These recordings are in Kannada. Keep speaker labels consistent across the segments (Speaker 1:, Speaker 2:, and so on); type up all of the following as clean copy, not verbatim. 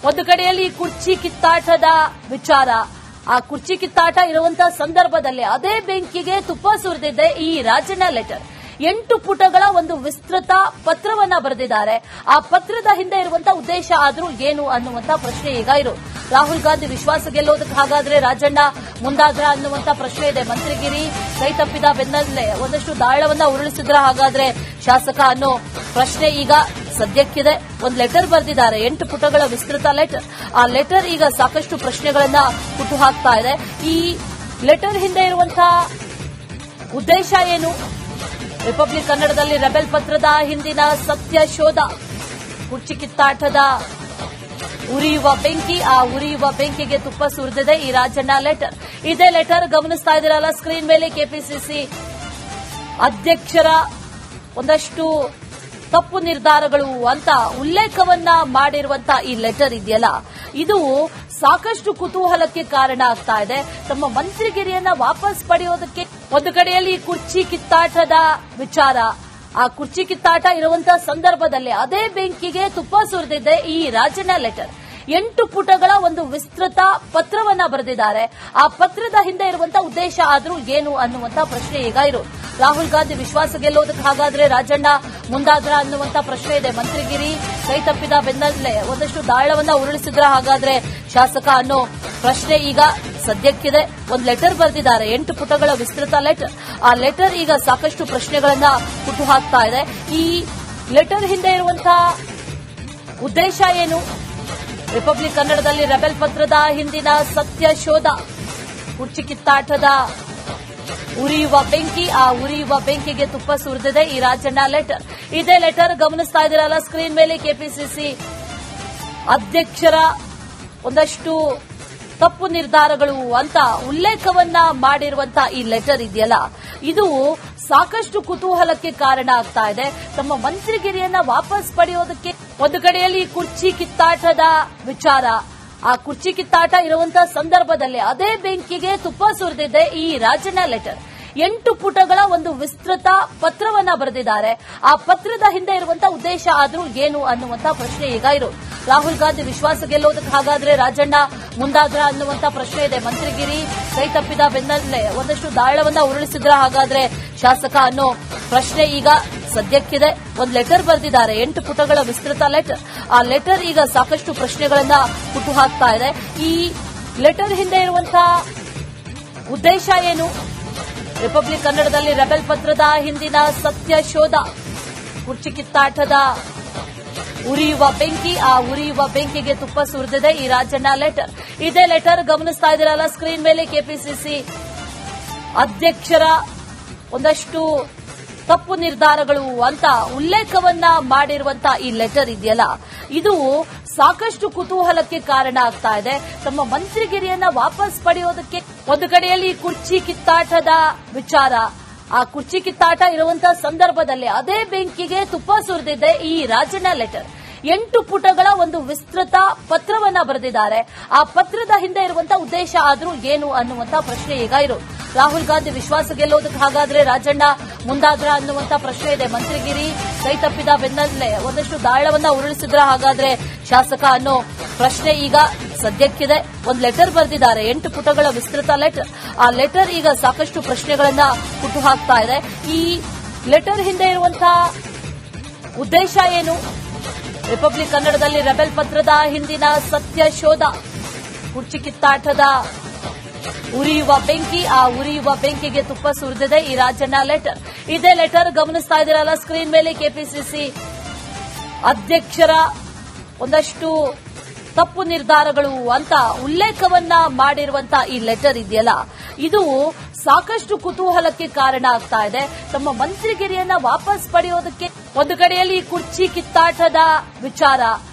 Speaker 1: ಒಂದು ಕಡೆಯಲ್ಲಿ ಕುರ್ಚಿ ಕಿತ್ತಾಟದ ವಿಚಾರ, ಆ ಕುರ್ಚಿ ಕಿತ್ತಾಟ ಇರುವಂತಹ ಸಂದರ್ಭದಲ್ಲಿ ಅದೇ ಬೆಂಕಿಗೆ ತುಪ್ಪ ಸುರಿದಿದೆ ಈ ರಾಜಣ್ಣ ಲೆಟರ್. 8 ಪುಟಗಳ ಒಂದು ವಿಸ್ತೃತ ಪತ್ರವನ್ನ ಬರೆದಿದ್ದಾರೆ. ಆ ಪತ್ರದ ಹಿಂದೆ ಇರುವಂತಹ ಉದ್ದೇಶ ಆದ್ರೂ ಏನು ಅನ್ನುವಂತ ಪ್ರಶ್ನೆ ಈಗ ಇರು. ರಾಹುಲ್ ಗಾಂಧಿ ವಿಶ್ವಾಸ ಗೆಲ್ಲೋದಕ್ಕೆ ಹಾಗಾದ್ರೆ ರಾಜಣ್ಣ ಮುಂದಾದ್ರ ಅನ್ನುವಂತ ಪ್ರಶ್ನೆ ಇದೆ. ಮಂತ್ರಿಗಿರಿ ಕೈ ತಪ್ಪಿದ ಬೆನ್ನಲ್ಲೇ ಒಂದಷ್ಟು ದಾಳವನ್ನ ಉರುಳಿಸಿದ್ರ ಹಾಗಾದ್ರೆ ಶಾಸಕ ಅನ್ನೋ ಪ್ರಶ್ನೆ ಈಗ ಸದ್ಯಕ್ಕಿದೆ. ಒಂದು ಲೆಟರ್ ಬರೆದಿದ್ದಾರೆ, 8 ಪುಟಗಳ ವಿಸ್ತೃತ ಲೆಟರ್. ಆ ಲೆಟರ್ ಈಗ ಸಾಕಷ್ಟು ಪ್ರಶ್ನೆಗಳನ್ನ ಹುಟ್ಟುಹಾಕ್ತಾ ಇದೆ. ಈ ಲೆಟರ್ ಹಿಂದೆ ಇರುವಂತಹ ಉದ್ದೇಶ ಏನು? ರಿಪಬ್ಲಿಕ್ ಕನ್ನಡದಲ್ಲಿ ರೆಬೆಲ್ ಪತ್ರದ ಹಿಂದಿನ ಸತ್ಯ ಶೋಧ, ಕುರ್ಚಿ ಕಿತ್ತಾಟದ ಉರಿಯುವ ಬೆಂಕಿ, ಆ ಉರಿಯುವ ಬೆಂಕಿಗೆ ತುಪ್ಪ ಸುರಿದಿದೆ ಈ ರಾಜಣ್ಣ ಲೆಟರ್. ಇದೇ ಲೆಟರ್ ಗಮನಿಸ್ತಾ ಇದ್ದೀರಲ್ಲ ಸ್ಕ್ರೀನ್ ಮೇಲೆ, ಕೆಪಿಸಿಸಿ ಅಧ್ಯಕ್ಷರ ಒಂದಷ್ಟು ತಪ್ಪು ನಿರ್ಧಾರಗಳು ಅಂತ ಉಲ್ಲೇಖವನ್ನ ಮಾಡಿರುವಂತ ಈ ಲೆಟರ್ ಇದೆಯಲ್ಲ, ಇದು ಸಾಕಷ್ಟು ಕುತೂಹಲಕ್ಕೆ ಕಾರಣ ಆಗ್ತಾ ಇದೆ. ತಮ್ಮ ಮಂತ್ರಿಗಿರಿಯನ್ನ ವಾಪಸ್ ಪಡೆಯೋದಕ್ಕೆ ಒಂದು ಕಡೆಯಲ್ಲಿ ಕುರ್ಚಿ ಕಿತ್ತಾಟದ ವಿಚಾರ, ಆ ಕುರ್ಚಿ ಕಿತ್ತಾಟ ಇರುವಂತಹ ಸಂದರ್ಭದಲ್ಲಿ ಅದೇ ಬೆಂಕಿಗೆ ತುಪ್ಪ ಸುರಿದಿದೆ ಈ ರಾಜಣ್ಣ ಲೆಟರ್. 8 ಪುಟಗಳ ಒಂದು ವಿಸ್ತೃತ ಪತ್ರವನ್ನ ಬರೆದಿದ್ದಾರೆ. ಆ ಪತ್ರದ ಹಿಂದೆ ಇರುವಂತಹ ಉದ್ದೇಶ ಆದ್ರೂ ಏನು ಅನ್ನುವಂತ ಪ್ರಶ್ನೆ ಈಗ ಇರು. ರಾಹುಲ್ ಗಾಂಧಿ ವಿಶ್ವಾಸ ಗೆಲ್ಲೋದಕ್ಕೆ ಹಾಗಾದ್ರೆ ರಾಜಣ್ಣ ಮುಂದಾದ್ರ ಅನ್ನುವಂತ ಪ್ರಶ್ನೆ ಇದೆ. ಮಂತ್ರಿಗಿರಿ ಕೈ ತಪ್ಪಿದ ಬೆನ್ನಲ್ಲೇ ಒಂದಷ್ಟು ದಾಳವನ್ನ ಉರುಳಿಸಿದ್ರ ಹಾಗಾದ್ರೆ ಶಾಸಕ ಅನ್ನೋ ಪ್ರಶ್ನೆ ಈಗ ಸದ್ಯಕ್ಕಿದೆ. ಒಂದು ಲೆಟರ್ ಬರೆದಿದ್ದಾರೆ, 8 ಪುಟಗಳ ವಿಸ್ತೃತ ಲೆಟರ್. ಆ ಲೆಟರ್ ಈಗ ಸಾಕಷ್ಟು ಪ್ರಶ್ನೆಗಳನ್ನ ಹುಟ್ಟುಹಾಕ್ತಾ ಇದೆ. ಈ ಲೆಟರ್ ಹಿಂದೆ ಇರುವಂತಹ ಉದ್ದೇಶ ಏನು? ರಿಪಬ್ಲಿಕ್ ಕನ್ನಡದಲ್ಲಿ ರೆಬೆಲ್ ಪತ್ರದ ಹಿಂದಿನ ಸತ್ಯ ಶೋಧ, ಕುರ್ಚಿ ಕಿತ್ತಾಟದ ಉರಿಯುವ ಬೆಂಕಿ, ಆ ಉರಿಯುವ ಬೆಂಕಿಗೆ ತುಪ್ಪ ಸುರಿದಿದೆ ಈ ರಾಜಣ್ಣ ಲೆಟರ್. ಇದೇ ಲೆಟರ್ ಗಮನಿಸ್ತಾ ಇದ್ದೀರಲ್ಲ ಸ್ಕ್ರೀನ್ ಮೇಲೆ, ಕೆಪಿಸಿಸಿ ಅಧ್ಯಕ್ಷರ ಒಂದಷ್ಟು ತಪ್ಪು ನಿರ್ಧಾರಗಳು ಅಂತ ಉಲ್ಲೇಖವನ್ನ ಮಾಡಿರುವಂತ ಈ ಲೆಟರ್ ಇದೆಯಲ್ಲ, ಇದು ಸಾಕಷ್ಟು ಕುತೂಹಲಕ್ಕೆ ಕಾರಣ ಆಗ್ತಾ ಇದೆ. ತಮ್ಮ ಮಂತ್ರಿಗಿರಿಯನ್ನ ವಾಪಸ್ ಪಡೆಯೋದಕ್ಕೆ ಒಂದು ಕಡೆಯಲ್ಲಿ ಕುರ್ಚಿ ಕಿತ್ತಾಟದ ವಿಚಾರ, ಆ ಕುರ್ಚಿ ಕಿತ್ತಾಟ ಇರುವಂತಹ ಸಂದರ್ಭದಲ್ಲಿ ಅದೇ ಬೆಂಕಿಗೆ ತುಪ್ಪ ಸುರಿದಿದೆ ಈ ರಾಜಣ್ಣ ಲೆಟರ್. 8 ಪುಟಗಳ ಒಂದು ವಿಸ್ತೃತ ಪತ್ರವನ್ನ ಬರೆದಿದ್ದಾರೆ. ಆ ಪತ್ರದ ಹಿಂದೆ ಇರುವಂತಹ ಉದ್ದೇಶ ಆದ್ರೂ ಏನು ಅನ್ನುವಂತ ಪ್ರಶ್ನೆ ಈಗ ಇರು. ರಾಹುಲ್ ಗಾಂಧಿ ವಿಶ್ವಾಸ ಗೆಲ್ಲೋದಕ್ಕೆ ಹಾಗಾದ್ರೆ ರಾಜಣ್ಣ ಮುಂದಾದ್ರ ಅನ್ನುವಂತ ಪ್ರಶ್ನೆ ಇದೆ. ಮಂತ್ರಿಗಿರಿ ಕೈ ತಪ್ಪಿದ ಬೆನ್ನಲ್ಲೇ ಒಂದಷ್ಟು ದಾಳವನ್ನ ಉರುಳಿಸಿದ್ರ ಹಾಗಾದ್ರೆ ಶಾಸಕ ಅನ್ನೋ ಪ್ರಶ್ನೆ ಈಗ ಸದ್ಯಕ್ಕಿದೆ. ಒಂದು ಲೆಟರ್ ಬರೆದಿದ್ದಾರೆ, 8 ಪುಟಗಳ ವಿಸ್ತೃತ ಲೆಟರ್. ಆ ಲೆಟರ್ ಈಗ ಸಾಕಷ್ಟು ಪ್ರಶ್ನೆಗಳನ್ನ ಹುಟ್ಟುಹಾಕ್ತಾ ಇದೆ. ಈ ಲೆಟರ್ ಹಿಂದೆ ಇರುವಂತಹ ಉದ್ದೇಶ ಏನು? ರಿಪಬ್ಲಿಕ್ ಕನ್ನಡದಲ್ಲಿ ರೆಬೆಲ್ ಪತ್ರದ ಹಿಂದಿನ ಸತ್ಯ ಶೋಧ, ಕುರ್ಚಿ ಕಿತ್ತಾಟದ ಉರಿಯುವ ಬೆಂಕಿ, ಆ ಉರಿಯುವ ಬೆಂಕಿಗೆ ತುಪ್ಪ ಸುರಿದಿದೆ ಈ ರಾಜಣ್ಣ ಲೆಟರ್. ಇದೇ ಲೆಟರ್ ಗಮನಿಸ್ತಾ ಇದ್ದೀರಲ್ಲ ಸ್ಕ್ರೀನ್ ಮೇಲೆ, ಕೆಪಿಸಿಸಿ ಅಧ್ಯಕ್ಷರ ಒಂದಷ್ಟು ತಪ್ಪು ನಿರ್ಧಾರಗಳು ಅಂತ ಉಲ್ಲೇಖವನ್ನ ಮಾಡಿರುವಂತ ಈ ಲೆಟರ್ ಇದೆಯಲ್ಲ, ಇದು ಸಾಕಷ್ಟು ಕುತೂಹಲಕ್ಕೆ ಕಾರಣ ಆಗ್ತಾ ಇದೆ. ತಮ್ಮ ಮಂತ್ರಿಗಿರಿಯನ್ನ ವಾಪಸ್ ಪಡೆಯೋದಕ್ಕೆ ಒಂದು ಕಡೆಯಲ್ಲಿ ಕುರ್ಚಿ ಕಿತ್ತಾಟದ ವಿಚಾರ, ಆ ಕುರ್ಚಿ ಕಿತ್ತಾಟ ಇರುವಂತಹ ಸಂದರ್ಭದಲ್ಲಿ ಅದೇ ಬೆಂಕಿಗೆ ತುಪ್ಪ ಸುರಿದಿದೆ ಈ ರಾಜಣ್ಣ ಲೆಟರ್. 8 ಪುಟಗಳ ಒಂದು ವಿಸ್ತೃತ ಪತ್ರವನ್ನ ಬರೆದಿದ್ದಾರೆ. ಆ ಪತ್ರದ ಹಿಂದೆ ಇರುವಂತಹ ಉದ್ದೇಶ ಆದ್ರೂ ಏನು ಅನ್ನುವಂತ ಪ್ರಶ್ನೆ ಈಗ ಇರು. ರಾಹುಲ್ ಗಾಂಧಿ ವಿಶ್ವಾಸ ಗೆಲ್ಲೋದಕ್ಕೆ ಹಾಗಾದ್ರೆ ರಾಜಣ್ಣ ಮುಂದಾದ್ರ ಅನ್ನುವಂತ ಪ್ರಶ್ನೆ ಇದೆ. ಮಂತ್ರಿಗಿರಿ ಕೈ ತಪ್ಪಿದ ಬೆನ್ನಲ್ಲೇ ಒಂದಷ್ಟು ದಾಳವನ್ನ ಉರುಳಿಸಿದ್ರ ಹಾಗಾದ್ರೆ ಶಾಸಕ ಅನ್ನೋ ಪ್ರಶ್ನೆ ಈಗ ಸದ್ಯಕ್ಕಿದೆ. ಒಂದು ಲೆಟರ್ ಬರೆದಿದ್ದಾರೆ, 8 ಪುಟಗಳ ವಿಸ್ತೃತ ಲೆಟರ್. ಆ ಲೆಟರ್ ಈಗ ಸಾಕಷ್ಟು ಪ್ರಶ್ನೆಗಳನ್ನ ಹುಟ್ಟುಹಾಕ್ತಾ ಇದೆ. ಈ ಲೆಟರ್ ಹಿಂದೆ ಇರುವಂತಹ ಉದ್ದೇಶ ಏನು? ರಿಪಬ್ಲಿಕ್ ಕನ್ನಡದಲ್ಲಿ ರೆಬೆಲ್ ಪತ್ರದ ಹಿಂದಿನ ಸತ್ಯ ಶೋಧ, ಕುರ್ಚಿ ಕಿತ್ತಾಟದ ಉರಿಯುವ ಬೆಂಕಿ, ಆ ಉರಿಯುವ ಬೆಂಕಿಗೆ ತುಪ್ಪ ಸುರಿದಿದೆ ಈ ರಾಜಣ್ಣ ಲೆಟರ್. ಇದೇ ಲೆಟರ್ ಗಮನಿಸ್ತಾ ಇದ್ದೀರಲ್ಲ ಸ್ಕ್ರೀನ್ ಮೇಲೆ, ಕೆಪಿಸಿಸಿ ಅಧ್ಯಕ್ಷರ ಒಂದಷ್ಟು ತಪ್ಪು ನಿರ್ಧಾರಗಳು ಅಂತ ಉಲ್ಲೇಖವನ್ನ ಮಾಡಿರುವಂತ ಈ ಲೆಟರ್ ಇದೆಯಲ್ಲ, ಇದು ಸಾಕಷ್ಟು ಕುತೂಹಲಕ್ಕೆ ಕಾರಣ ಆಗ್ತಾ ಇದೆ. ತಮ್ಮ ಮಂತ್ರಿಗಿರಿಯನ್ನ ವಾಪಸ್ ಪಡೆಯೋದಕ್ಕೆ ಒಂದು ಕಡೆಯಲ್ಲಿ ಕುರ್ಚಿ ಕಿತ್ತಾಟದ ವಿಚಾರ,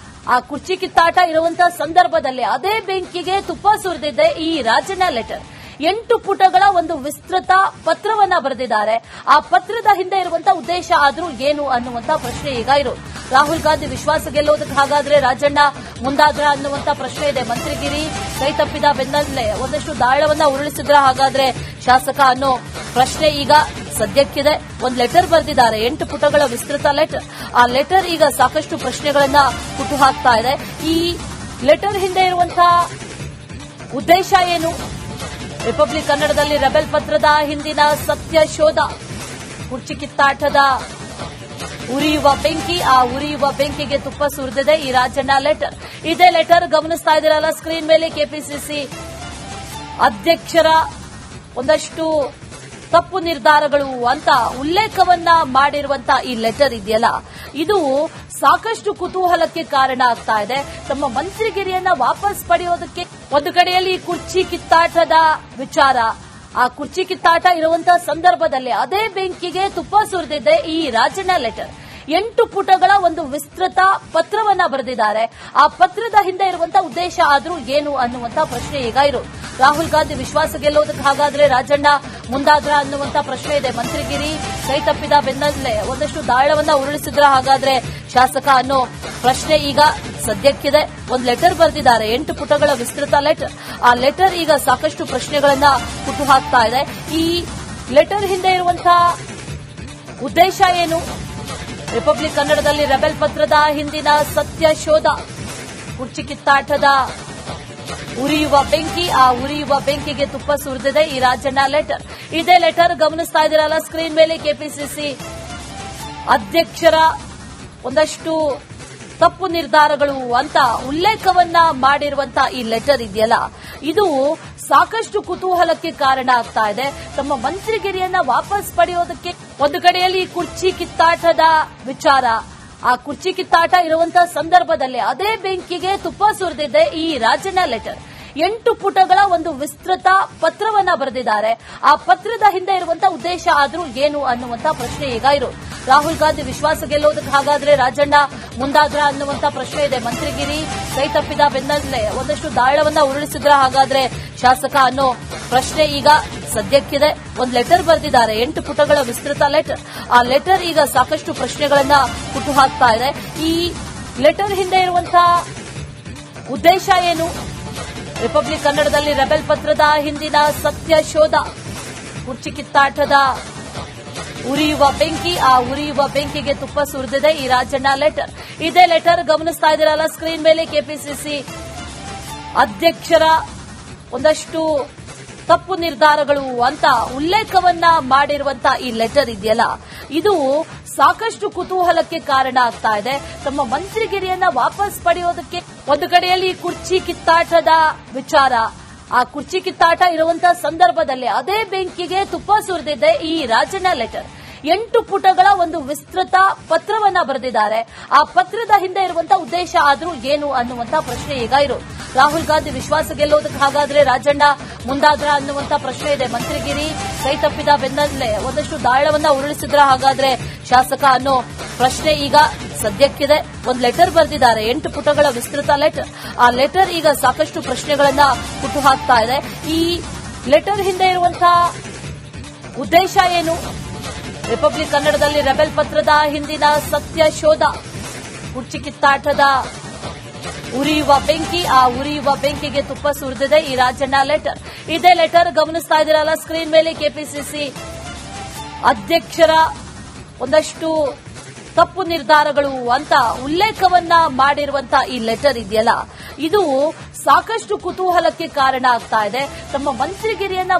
Speaker 1: ಆ ಕುರ್ಚಿ ಕಿತ್ತಾಟ ಇರುವಂತಹ ಸಂದರ್ಭದಲ್ಲಿ ಅದೇ ಬೆಂಕಿಗೆ ತುಪ್ಪ ಸುರಿದಿದೆ ಈ ರಾಜಣ್ಣ ಲೆಟರ್. 8 ಪುಟಗಳ ಒಂದು ವಿಸ್ತೃತ ಪತ್ರವನ್ನ ಬರೆದಿದ್ದಾರೆ. ಆ ಪತ್ರದ ಹಿಂದೆ ಇರುವಂತಹ ಉದ್ದೇಶ ಆದ್ರೂ ಏನು ಅನ್ನುವಂತ ಪ್ರಶ್ನೆ ಈಗ ಇರು. ರಾಹುಲ್ ಗಾಂಧಿ ವಿಶ್ವಾಸ ಗೆಲ್ಲೋದಕ್ಕೆ ಹಾಗಾದ್ರೆ ರಾಜಣ್ಣ ಮುಂದಾದ್ರ ಅನ್ನುವಂತ ಪ್ರಶ್ನೆ ಇದೆ. ಮಂತ್ರಿಗಿರಿ ಕೈ ತಪ್ಪಿದ ಬೆನ್ನಲ್ಲೇ ಒಂದಷ್ಟು ದಾಳವನ್ನ ಉರುಳಿಸಿದ್ರ ಹಾಗಾದ್ರೆ ಶಾಸಕ ಅನ್ನೋ ಪ್ರಶ್ನೆ ಈಗ ಸದ್ಯಕ್ಕಿದೆ. ಒಂದು ಲೆಟರ್ ಬರೆದಿದ್ದಾರೆ, 8 ಪುಟಗಳ ವಿಸ್ತೃತ ಲೆಟರ್. ಆ ಲೆಟರ್ ಈಗ ಸಾಕಷ್ಟು ಪ್ರಶ್ನೆಗಳನ್ನ ಹುಟ್ಟುಹಾಕ್ತಾ ಇದೆ. ಈ ಲೆಟರ್ ಹಿಂದೆ ಇರುವಂತಹ ಉದ್ದೇಶ ಏನು? ರಿಪಬ್ಲಿಕ್ ಕನ್ನಡದಲ್ಲಿ ರೆಬೆಲ್ ಪತ್ರದ ಹಿಂದಿನ ಸತ್ಯ ಶೋಧ. ಕುರ್ಚಿ ಕಿತ್ತಾಟದ ಉರಿಯುವ ಬೆಂಕಿ, ಆ ಉರಿಯುವ ಬೆಂಕಿಗೆ ತುಪ್ಪ ಸುರಿದಿದೆ ಈ ರಾಜಣ್ಣ ಲೆಟರ್. ಇದೇ ಲೆಟರ್ ಗಮನಿಸ್ತಾ ಇದ್ದೀರಲ್ಲ ಸ್ಕ್ರೀನ್ ಮೇಲೆ. ಕೆಪಿಸಿಸಿ ಅಧ್ಯಕ್ಷರ ಒಂದಷ್ಟು ತಪ್ಪು ನಿರ್ಧಾರಗಳು ಅಂತ ಉಲ್ಲೇಖವನ್ನ ಮಾಡಿರುವಂತಹ ಈ ಲೆಟರ್ ಇದೆಯಲ್ಲ, ಇದು ಸಾಕಷ್ಟು ಕುತೂಹಲಕ್ಕೆ ಕಾರಣ ಆಗ್ತಾ ಇದೆ. ತಮ್ಮ ಮಂತ್ರಿಗಿರಿಯನ್ನ ವಾಪಸ್ ಪಡೆಯೋದಕ್ಕೆ ಒಂದು ಕಡೆಯಲ್ಲಿ ಕುರ್ಚಿ ಕಿತ್ತಾಟದ ವಿಚಾರ, ಆ ಕುರ್ಚಿ ಕಿತ್ತಾಟ ಇರುವಂತಹ ಸಂದರ್ಭದಲ್ಲಿ ಅದೇ ಬೆಂಕಿಗೆ ತುಪ್ಪ ಸುರಿದಿದೆ ಈ ರಾಜಣ್ಣ ಲೆಟರ್. 8 ಪುಟಗಳ ಒಂದು ವಿಸ್ತೃತ ಪತ್ರವನ್ನ ಬರೆದಿದ್ದಾರೆ. ಆ ಪತ್ರದ ಹಿಂದೆ ಇರುವಂತಹ ಉದ್ದೇಶ ಆದ್ರೂ ಏನು ಅನ್ನುವಂತ ಪ್ರಶ್ನೆ ಈಗ ಇರೋದು. ರಾಹುಲ್ ಗಾಂಧಿ ವಿಶ್ವಾಸ ಗೆಲ್ಲೋದಕ್ಕೆ ಹಾಗಾದ್ರೆ ರಾಜಣ್ಣ ಮುಂದಾದ್ರ ಅನ್ನುವಂತ ಪ್ರಶ್ನೆ ಇದೆ. ಮಂತ್ರಿಗಿರಿ ಕೈ ತಪ್ಪಿದ ಬೆನ್ನಲ್ಲೇ ಒಂದಷ್ಟು ದಾಳವನ್ನ ಉರುಳಿಸಿದ್ರ ಹಾಗಾದ್ರೆ ಶಾಸಕ ಅನ್ನೋ ಪ್ರಶ್ನೆ ಈಗ ಸದ್ಯಕ್ಕಿದೆ. ಒಂದು ಲೆಟರ್ ಬರೆದಿದ್ದಾರೆ, 8 ಪುಟಗಳ ವಿಸ್ತೃತ ಲೆಟರ್. ಆ ಲೆಟರ್ ಈಗ ಸಾಕಷ್ಟು ಪ್ರಶ್ನೆಗಳನ್ನ ಹುಟ್ಟುಹಾಕ್ತಾ ಇದೆ. ಈ ಲೆಟರ್ ಹಿಂದೆ ಇರುವಂತಹ ಉದ್ದೇಶ ಏನು? ರಿಪಬ್ಲಿಕ್ ಕನ್ನಡದಲ್ಲಿ ರೆಬೆಲ್ ಪತ್ರದ ಹಿಂದಿನ ಸತ್ಯ ಶೋಧ. ಕುರ್ಚಿ ಕಿತ್ತಾಟದ ಉರಿಯುವ ಬೆಂಕಿ, ಆ ಉರಿಯುವ ಬೆಂಕಿಗೆ ತುಪ್ಪ ಸುರಿದಿದೆ ಈ ರಾಜಣ್ಣ ಲೆಟರ್. ಇದೇ ಲೆಟರ್ ಗಮನಿಸ್ತಾ ಇದ್ದೀರಲ್ಲ ಸ್ಕ್ರೀನ್ ಮೇಲೆ. ಕೆಪಿಸಿಸಿ ಅಧ್ಯಕ್ಷರ ಒಂದಷ್ಟು ತಪ್ಪು ನಿರ್ಧಾರಗಳು ಅಂತ ಉಲ್ಲೇಖವನ್ನ ಮಾಡಿರುವಂತಹ ಈ ಲೆಟರ್ ಇದೆಯಲ್ಲ, ಇದು ಸಾಕಷ್ಟು ಕುತೂಹಲಕ್ಕೆ ಕಾರಣ ಆಗ್ತಾ ಇದೆ. ತಮ್ಮ ಮಂತ್ರಿಗಿರಿಯನ್ನ ವಾಪಸ್ ಪಡೆಯೋದಕ್ಕೆ ಒಂದು ಕಡೆಯಲ್ಲಿ ಕುರ್ಚಿ ಕಿತ್ತಾಟದ ವಿಚಾರ, ಆ ಕುರ್ಚಿ ಕಿತ್ತಾಟ ಇರುವಂತಹ ಸಂದರ್ಭದಲ್ಲಿ ಅದೇ ಬೆಂಕಿಗೆ ತುಪ್ಪ ಸುರಿದಿದೆ ಈ ರಾಜಣ್ಣ ಲೆಟರ್. 8 ಪುಟಗಳ ಒಂದು ವಿಸ್ತೃತ ಪತ್ರವನ್ನ ಬರೆದಿದ್ದಾರೆ. ಆ ಪತ್ರದ ಹಿಂದೆ ಇರುವಂತಹ ಉದ್ದೇಶ ಆದ್ರೂ ಏನು ಅನ್ನುವಂತ ಪ್ರಶ್ನೆ ಈಗ ಇರೋದು. ರಾಹುಲ್ ಗಾಂಧಿ ವಿಶ್ವಾಸ ಗೆಲ್ಲೋದಕ್ಕೆ ಹಾಗಾದ್ರೆ ರಾಜಣ್ಣ ಮುಂದಾದ್ರ ಅನ್ನುವಂತ ಪ್ರಶ್ನೆ ಇದೆ. ಮಂತ್ರಿಗಿರಿ ಕೈ ತಪ್ಪಿದ ಬೆನ್ನಲ್ಲೇ ಒಂದಷ್ಟು ದಾಳವನ್ನ ಉರುಳಿಸಿದ್ರ ಹಾಗಾದ್ರೆ ಶಾಸಕ ಅನ್ನೋ ಪ್ರಶ್ನೆ ಈಗ ಸದ್ಯಕ್ಕಿದೆ. ಒಂದು ಲೆಟರ್ ಬರೆದಿದ್ದಾರೆ, 8 ಪುಟಗಳ ವಿಸ್ತೃತ ಲೆಟರ್. ಆ ಲೆಟರ್ ಈಗ ಸಾಕಷ್ಟು ಪ್ರಶ್ನೆಗಳನ್ನ ಹುಟ್ಟುಹಾಕ್ತಾ ಇದೆ. ಈ ಲೆಟರ್ ಹಿಂದೆ ಇರುವಂತಹ ಉದ್ದೇಶ ಏನು? ರಿಪಬ್ಲಿಕ್ ಕನ್ನಡದಲ್ಲಿ ರೆಬೆಲ್ ಪತ್ರದ ಹಿಂದಿನ ಸತ್ಯ ಶೋಧ. ಕುರ್ಚಿ ಕಿತ್ತಾಟದ ಉರಿಯುವ ಬೆಂಕಿ, ಆ ಉರಿಯುವ ಬೆಂಕಿಗೆ ತುಪ್ಪ ಸುರಿದಿದೆ ಈ ರಾಜಣ್ಣ ಲೆಟರ್. ಇದೇ ಲೆಟರ್ ಗಮನಿಸ್ತಾ ಇದ್ದೀರಲ್ಲ ಸ್ಕ್ರೀನ್ ಮೇಲೆ. ಕೆಪಿಸಿಸಿ ಅಧ್ಯಕ್ಷರ ಒಂದಷ್ಟು ತಪ್ಪು ನಿರ್ಧಾರಗಳು ಅಂತ ಉಲ್ಲೇಖವನ್ನ ಮಾಡಿರುವಂತಹ ಈ ಲೆಟರ್ ಇದೆಯಲ್ಲ, ಇದು ಸಾಕಷ್ಟು ಕುತೂಹಲಕ್ಕೆ ಕಾರಣ ಆಗ್ತಾ ಇದೆ. ತಮ್ಮ ಮಂತ್ರಿಗಿರಿಯನ್ನ ವಾಪಸ್ ಪಡೆಯೋದಕ್ಕೆ ಒಂದು ಕಡೆಯಲ್ಲಿ ಕುರ್ಚಿ ಕಿತ್ತಾಟದ ವಿಚಾರ, ಆ ಕುರ್ಚಿ ಕಿತ್ತಾಟ ಇರುವಂತಹ ಸಂದರ್ಭದಲ್ಲಿ ಅದೇ ಬೆಂಕಿಗೆ ತುಪ್ಪ ಸುರಿದಿದೆ ಈ ರಾಜಣ್ಣ ಲೆಟರ್. 8 ಪುಟಗಳ ಒಂದು ವಿಸ್ತೃತ ಪತ್ರವನ್ನ ಬರೆದಿದ್ದಾರೆ. ಆ ಪತ್ರದ ಹಿಂದೆ ಇರುವಂತಹ ಉದ್ದೇಶ ಆದ್ರೂ ಏನು ಅನ್ನುವಂತ ಪ್ರಶ್ನೆ ಈಗ ಇರೋದು. ರಾಹುಲ್ ಗಾಂಧಿ ವಿಶ್ವಾಸ ಗೆಲ್ಲೋದಕ್ಕೆ ಹಾಗಾದ್ರೆ ರಾಜಣ್ಣ ಮುಂದಾದ್ರ ಅನ್ನುವಂತ ಪ್ರಶ್ನೆ ಇದೆ. ಮಂತ್ರಿಗಿರಿ ಕೈ ತಪ್ಪಿದ ಬೆನ್ನಲ್ಲೇ ಒಂದಷ್ಟು ದಾಳವನ್ನ ಉರುಳಿಸಿದ್ರ ಹಾಗಾದ್ರೆ ಶಾಸಕ ಅನ್ನೋ ಪ್ರಶ್ನೆ ಈಗ ಸದ್ಯಕ್ಕಿದೆ. ಒಂದು ಲೆಟರ್ ಬರೆದಿದ್ದಾರೆ, 8 ಪುಟಗಳ ವಿಸ್ತೃತ ಲೆಟರ್. ಆ ಲೆಟರ್ ಈಗ ಸಾಕಷ್ಟು ಪ್ರಶ್ನೆಗಳನ್ನ ಹುಟ್ಟುಹಾಕ್ತಾ ಇದೆ. ಈ ಲೆಟರ್ ಹಿಂದೆ ಇರುವಂತಹ ಉದ್ದೇಶ ಏನು? ರಿಪಬ್ಲಿಕ್ ಕನ್ನಡದಲ್ಲಿ ರೆಬೆಲ್ ಪತ್ರದ ಹಿಂದಿನ ಸತ್ಯ ಶೋಧ. ಕುರ್ಚಿ ಕಿತ್ತಾಟದ ಉರಿಯುವ ಬೆಂಕಿ, ಆ ಉರಿಯುವ ಬೆಂಕಿಗೆ ತುಪ್ಪ ಸುರಿದಿದೆ ಈ ರಾಜಣ್ಣ ಲೆಟರ್. ಇದೇ ಲೆಟರ್ ಗಮನಿಸ್ತಾ ಇದ್ದೀರಲ್ಲ ಸ್ಕ್ರೀನ್ ಮೇಲೆ. ಕೆಪಿಸಿಸಿ ಅಧ್ಯಕ್ಷರ ಒಂದಷ್ಟು ತಪ್ಪು ನಿರ್ಧಾರಗಳು ಅಂತ ಉಲ್ಲೇಖವನ್ನ ಮಾಡಿರುವಂತಹ ಈ ಲೆಟರ್ ಇದೆಯಲ್ಲ, ಇದು ಸಾಕಷ್ಟು ಕುತೂಹಲಕ್ಕೆ ಕಾರಣ ಆಗ್ತಾ ಇದೆ. ತಮ್ಮ ಮಂತ್ರಿಗಿರಿಯನ್ನ